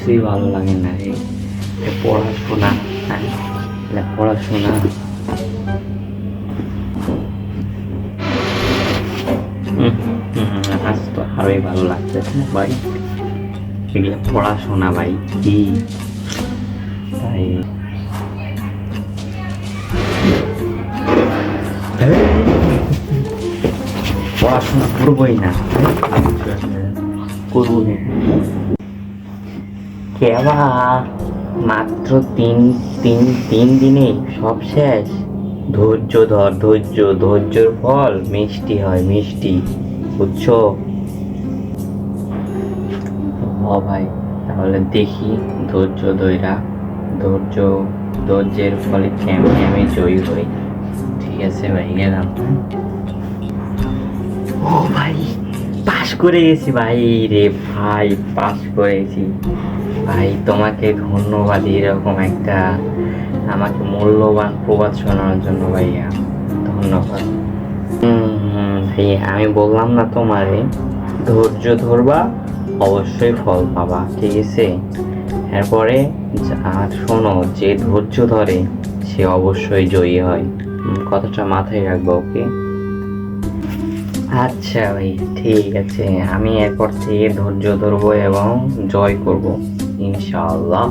কিছুই ভালো লাগে না রে। পড়াশোনা, পড়াশোনা আজ তো আরোই ভালো লাগতেছে না ভাই। এগুলো পড়াশোনা ভাই কি তাই পড়াশোনা করবোই না, করবো না কেবা। মাত্র তিন তিন তিন দিনে সব শেষ। ধৈর্য ধর, ধৈর্য, ধৈর্যের ফল মিষ্টি হয়, মিষ্টি, বুঝছো? ভাই তাহলে দেখি, ধৈর্য ধইরা, ধৈর্য, ধৈর্যের ফলে কেমনি আমি জয়ী হই। ঠিক আছে ভাই, গেলাম। ও ভাই, পাস করে গেছি ভাই রে ভাই, পাস করে গেছি ভাই। তোমাকে ধন্যবাদ এরকম একটা আমাকে মূল্যবান প্রবাদ শোনানোর জন্য ভাইয়া, ধন্যবাদ। ভাইয়া আমি বললাম না তোমারে, ধৈর্য ধরবা অবশ্যই ফল পাবা, ঠিক আছে? এরপরে আর শোনো, যে ধৈর্য ধরে সে অবশ্যই জয়ী হয়। কথাটা মাথায় রাখবো, ওকে? আচ্ছা ভাই, ঠিক আছে, আমি এরপর থেকে ধৈর্য ধরবো এবং জয় করব ইনশাআল্লাহ।